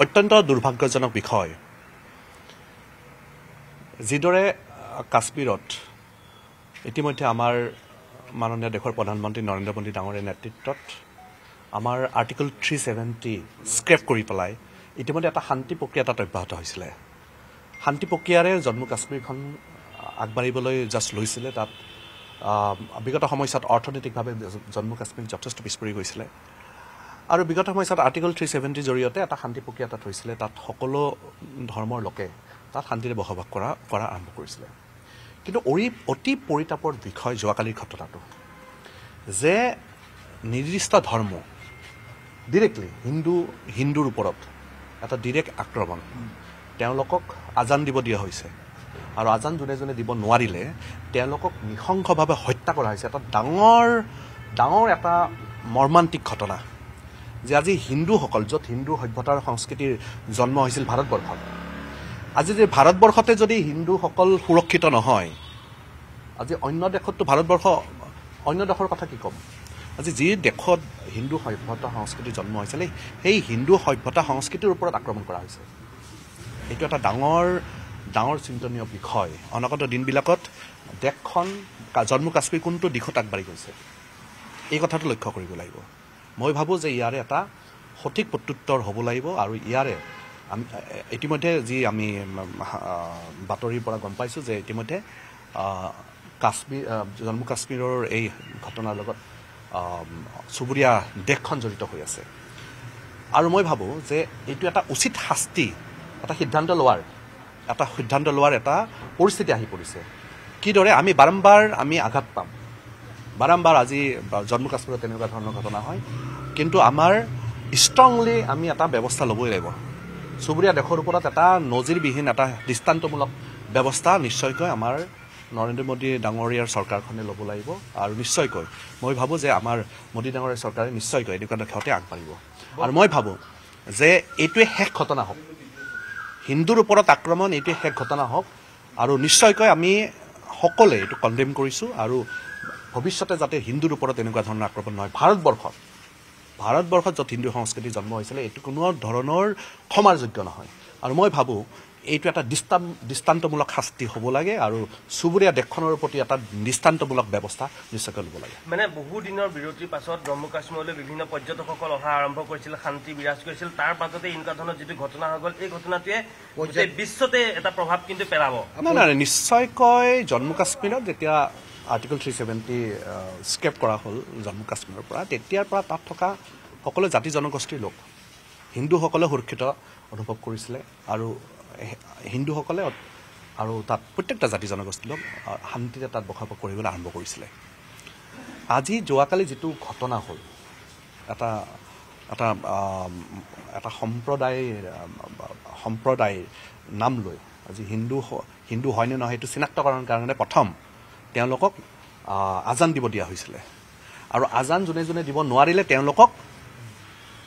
অত্যন্ত দুৰ্ভাগ্যজনক বিষয় যিদৰে কাশ্মীৰত ইতিমধ্যে আমাৰ মাননীয় দেশৰ প্ৰধানমন্ত্ৰী নৰেন্দ্ৰ মোদী ডাঙৰীয়াৰ নেতৃত্বত আমাৰ আৰ্টিকল 370 স্ক্ৰেপ কৰি পেলাই ইতিমধ্যে এটা শান্তি প্ৰক্ৰিয়া তাত অব্যাহত হৈছিলে শান্তি প্ৰক্ৰিয়াৰে জম্মু কাশ্মীৰখন আগবাঢ়িবলৈ জাষ্ট লৈছিলে তাত বিগত সময়ছোৱাত অৰ্থনৈতিকভাৱে জম্মু কাশ্মীৰ যথেষ্ট পিছ পৰি গৈছিলে আৰু বিগত সময়ছোৱাত আৰ্টিকল 370 জৰিয়তে এটা শান্তি প্ৰক্ৰিয়া তাত হৈছিলে তাত সকলো ধৰ্মৰ লোকে তাত শান্তিৰে বসবাস কৰা আৰম্ভ কৰিছিলে কিন্তু অতি পৰিতাপৰ বিষয় যোৱাকালিৰ ঘটনাটো যে নিৰ্দিষ্ট ধৰ্ম ডিৰেক্টলি হিন্দুৰ ওপৰত এটা ডিৰেক্ট আক্ৰমণ তেওঁলোকক আজান দিব দিয়া হৈছে আৰু আজান যোনে দিব নোৱাৰিলে তেওঁলোকক নিশংসভাৱে হত্যা কৰা হৈছে এটা ডাঙৰ এটা মৰ্মান্তিক ঘটনা যে আজি হিন্দুসকল য'ত হিন্দু সভ্যতাৰ সংস্কৃতিৰ জন্ম হৈছিল ভাৰতবৰ্ষত আজি যে ভাৰতবৰ্ষতে যদি হিন্দুসকল সুৰক্ষিত নহয় আজি অন্য দেশততো ভাৰতবৰ্ষ অন্য দেশৰ কথা কি ক'ম আজি যি দেশত হিন্দু সভ্যতা সংস্কৃতিৰ জন্ম হৈছিল সেই হিন্দু সভ্যতা সংস্কৃতিৰ ওপৰত আক্ৰমণ কৰা হৈছে এইটো এটা ডাঙৰ চিন্তনীয় বিষয় অনাগত দিনবিলাকত দেশখন জম্মু কাশ্মীৰ কোনটো দিশত আগবাঢ়ি গৈছে এই কথাটো লক্ষ্য কৰিব লাগিব মই ভাবোঁ যে ইয়াৰে এটা সঠিক প্ৰত্যুত্তৰ হ'ব লাগিব আৰু ইয়াৰে ইতিমধ্যে যি আমি বাতৰিৰ পৰা গম পাইছোঁ যে ইতিমধ্যে জম্মু কাশ্মীৰৰ এই ঘটনাৰ লগত চুবুৰীয়া দেশখন জড়িত হৈ আছে আৰু মই ভাবোঁ যে এইটো এটা উচিত শাস্তি এটা সিদ্ধান্ত লোৱাৰ এটা পৰিস্থিতি আহি পৰিছে কিদৰে আমি বাৰম্বাৰ আঘাত পাম বাৰম্বাৰ আজি জম্মু কাশ্মীৰত তেনেকুৱা ধৰণৰ ঘটনা হয় কিন্তু আমাৰ ষ্ট্ৰংলি আমি এটা ব্যৱস্থা ল'বই লাগিব চুবুৰীয়া দেশৰ ওপৰত এটা নজিৰবিহীন এটা দৃষ্টান্তমূলক ব্যৱস্থা নিশ্চয়কৈ আমাৰ নৰেন্দ্ৰ মোদী ডাঙৰীয়াৰ চৰকাৰখনে ল'ব লাগিব আৰু নিশ্চয়কৈ মই ভাবোঁ যে আমাৰ মোদী ডাঙৰীয়াৰ চৰকাৰে নিশ্চয়কৈ এনেকুৱা দিশতে আগবাঢ়িব আৰু মই ভাবোঁ যে এইটোৱে শেষ ঘটনা হওক হিন্দুৰ ওপৰত আক্ৰমণ এইটোৱে শেষ ঘটনা হওক আৰু নিশ্চয়কৈ আমি সকলোৱে এইটো কণ্ডেম কৰিছোঁ আৰু ভৱিষ্যতে যাতে হিন্দুৰ ওপৰত এনেকুৱা ধৰণৰ আক্ৰমণ নহয় ভাৰতবৰ্ষত য'ত হিন্দু সংস্কৃতি জন্ম হৈছিলে এইটো কোনো ধৰণৰ ক্ষমাৰ যোগ্য নহয় আৰু মই ভাবোঁ এইটো এটা দৃষ্টান্তমূলক শাস্তি হ'ব লাগে আৰু চুবুৰীয়া দেশখনৰ প্ৰতি এটা দৃষ্টান্তমূলক ব্যৱস্থা নিশ্চয়কৈ ল'ব লাগে মানে বহু দিনৰ বিৰতিৰ পাছত জম্মু কাশ্মীৰলৈ বিভিন্ন পৰ্যটকসকল অহা আৰম্ভ কৰিছিল শান্তি বিৰাজ কৰিছিল তাৰ পাছতে এনেকুৱা ধৰণৰ যিটো ঘটনা হৈ গ'ল এই ঘটনাটোৱে গোটেই বিশ্বতে এটা প্ৰভাৱ কিন্তু পেলাব নাই নিশ্চয়কৈ জম্মু কাশ্মীৰত যেতিয়া আৰ্টিকল 370 স্ক্ৰেপ কৰা হ'ল জম্মু কাশ্মীৰৰ পৰা তেতিয়াৰ পৰা তাত থকা সকলো জাতি জনগোষ্ঠীৰ লোক হিন্দুসকলে সুৰক্ষিত অনুভৱ কৰিছিলে আৰু হিন্দুসকলে আৰু তাত প্ৰত্যেকটা জাতি জনগোষ্ঠীৰ লোক শান্তিৰে তাত বসবাস কৰিবলৈ আৰম্ভ কৰিছিলে আজি যোৱাকালি যিটো ঘটনা হ'ল এটা সম্প্ৰদায়ৰ নাম লৈ আজি হিন্দু হয়নে নহয় সেইটো চিনাক্তকৰণৰ কাৰণে প্ৰথম তেওঁলোকক আজান দিব দিয়া হৈছিলে আৰু আজান যোনে দিব নোৱাৰিলে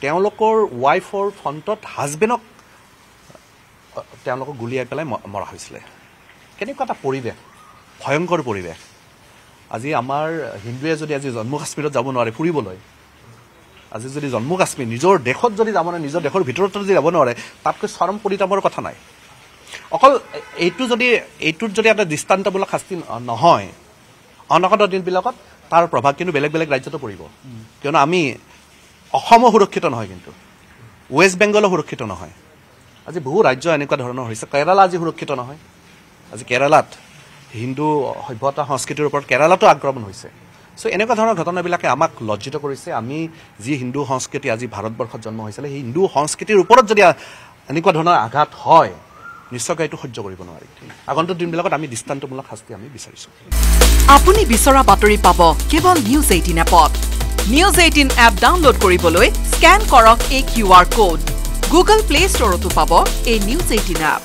তেওঁলোকৰ ৱাইফৰ ফ্ৰণ্টত হাজবেণ্ডক তেওঁলোকক গুলিয়াই পেলাই মৰা হৈছিলে কেনেকুৱা এটা পৰিৱেশ ভয়ংকৰ পৰিৱেশ আজি আমাৰ হিন্দুৱে যদি আজি জম্মু কাশ্মীৰত যাব নোৱাৰে ফুৰিবলৈ আজি যদি জম্মু কাশ্মীৰ নিজৰ দেশত যদি যাব নোৱাৰে নিজৰ দেশৰ ভিতৰত যদি যাব নোৱাৰে তাতকৈ চৰম পৰিতাপৰ কথা নাই অকল এইটোত যদি এটা দৃষ্টান্তমূলক শাস্তি নহয় অনাগত দিনবিলাকত তাৰ প্ৰভাৱ কিন্তু বেলেগ ৰাজ্যতো পৰিব কিয়নো আমি অসমো সুৰক্ষিত নহয় কিন্তু ৱেষ্ট বেংগলো সুৰক্ষিত নহয় আজি বহু ৰাজ্য এনেকুৱা ধৰণৰ হৈছে কেৰালা আজি সুৰক্ষিত নহয় আজি কেৰালাত হিন্দু সভ্যতা সংস্কৃতিৰ ওপৰত কেৰালাতো আক্ৰমণ হৈছে চ' এনেকুৱা ধৰণৰ ঘটনাবিলাকে আমাক লজ্জিত কৰিছে আমি যি হিন্দু সংস্কৃতি আজি ভাৰতবৰ্ষত জন্ম হৈছিলে সেই হিন্দু সংস্কৃতিৰ ওপৰত যদি এনেকুৱা ধৰণৰ আঘাত হয় নিশ্চয়কৈ এইটো সহ্য কৰিব নোৱাৰি আগন্তুক দিনবিলাকত আমি দৃষ্টান্তমূলক শাস্তি আমি বিচাৰিছোঁ আপুনি বিচৰা বাতৰি পাব কেৱল নিউজ 18 এপত নিউজ 18 এপ ডাউনলোড কৰিবলৈ স্কেন কৰক এই QR কোড গুগল প্লে ষ্টৰতো পাব এই নিউজ 18 এপ